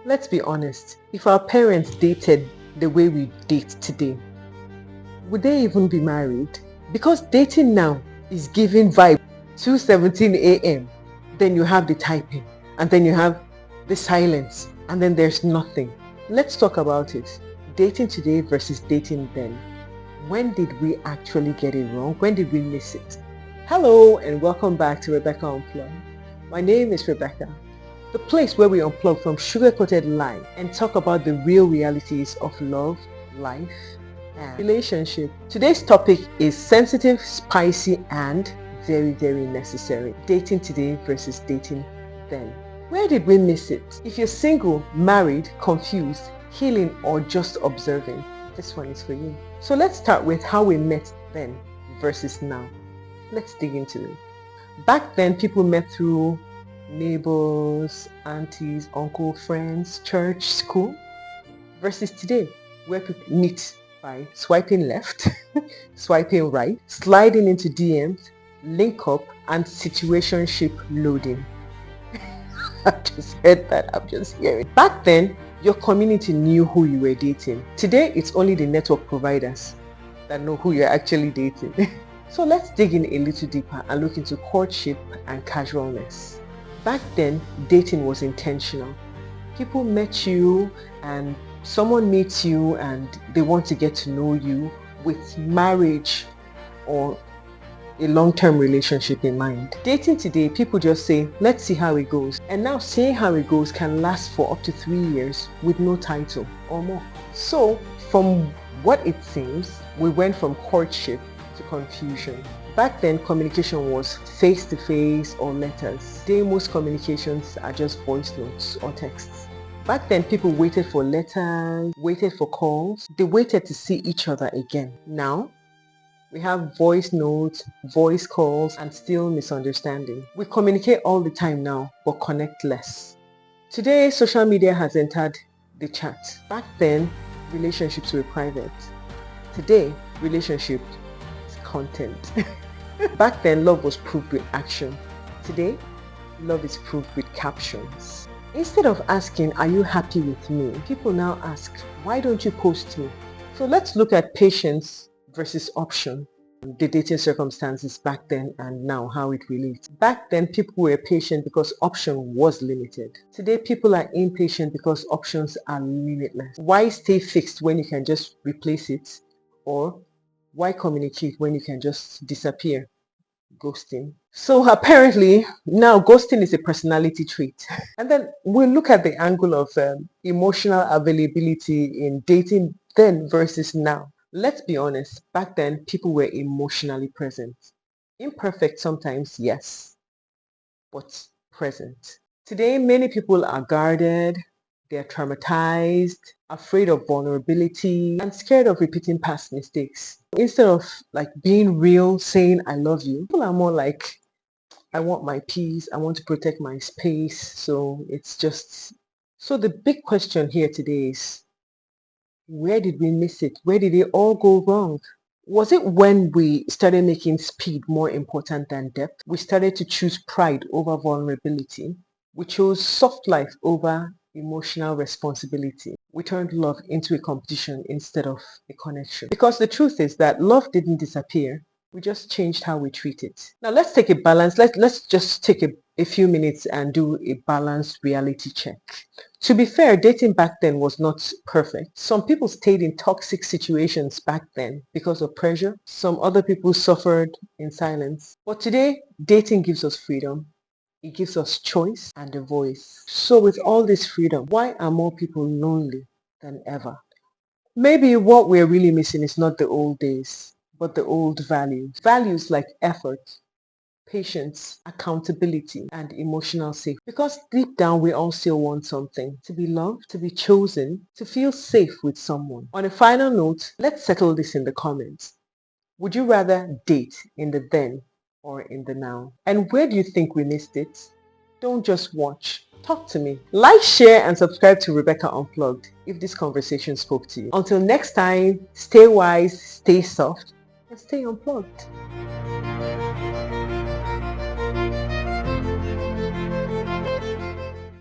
Let's be honest, if our parents dated the way we date today, would they even be married? Because dating now is giving vibe 2:17 a.m. Then you have the typing, and then you have the silence, and then there's nothing. Let's talk about it. Dating today versus dating then. When did we actually get it wrong? When did we miss it? Hello and welcome back to Rebecca Unplugged. My name is Rebecca, the place where we unplug from sugar-coated life and talk about the real realities of love, life, and relationship. Today's topic is sensitive, spicy, and very, very necessary. Dating today versus dating then. Where did we miss it? If you're single, married, confused, healing, or just observing, this one is for you. So let's start with how we met then versus now. Let's dig into it. Back then, people met through neighbors, aunties, uncle, friends, church, school, versus today, where people meet by swiping left, swiping right, sliding into DMs, link up, and situationship loading. I've just heard that. I'm just hearing. Back then, your community knew who you were dating. Today, it's only the network providers that know who you're actually dating. So let's dig in a little deeper and look into courtship and casualness. Back then, dating was intentional. People met you and someone meets you and they want to get to know you with marriage or a long-term relationship in mind. Dating today, people just say, let's see how it goes. And now seeing how it goes can last for up to 3 years with no title or more. So from what it seems, we went from courtship to confusion. Back then, communication was face-to-face or letters. Today, most communications are just voice notes or texts. Back then, people waited for letters, waited for calls. They waited to see each other again. Now, we have voice notes, voice calls, and still misunderstanding. We communicate all the time now, but connect less. Today, social media has entered the chat. Back then, relationships were private. Today, relationships is content. Back then, love was proved with action. Today, love is proved with captions. Instead of asking, are you happy with me? People now ask, why don't you post me? So let's look at patience versus option. The dating circumstances back then and now, how it relates. Back then, people were patient because option was limited. Today, people are impatient because options are limitless. Why stay fixed when you can just replace it? Or why communicate when you can just disappear? Ghosting. So apparently now ghosting is a personality trait. And then we'll look at the angle of emotional availability in dating then versus now. Let's be honest, back then people were emotionally present. Imperfect sometimes, yes, but present. Today many people are guarded, they're traumatized, afraid of vulnerability, and scared of repeating past mistakes. Instead of like being real, saying I love you, people are more like, I want my peace, I want to protect my space. So it's just, so the big question here today is, where did we miss it? Where did it all go wrong? Was it when we started making speed more important than depth? We started to choose pride over vulnerability. We chose soft life over emotional responsibility. We turned love into a competition instead of a connection. Because the truth is that love didn't disappear. We just changed how we treat it. Now let's take a balance. Let's just take a few minutes and do a balanced reality check. To be fair, dating back then was not perfect. Some people stayed in toxic situations back then because of pressure. Some other people suffered in silence. But today, dating gives us freedom. It gives us choice and a voice. So with all this freedom, why are more people lonely than ever? Maybe what we're really missing is not the old days, but the old values. Values like effort, patience, accountability, and emotional safety. Because deep down we all still want something. To be loved, to be chosen, to feel safe with someone. On a final note, let's settle this in the comments. Would you rather date in the then or in the now? And where do you think we missed it? Don't just watch. Talk to me. Like, share, and subscribe to Rebecca Unplugged if this conversation spoke to you. Until next time, stay wise, stay soft, and stay unplugged.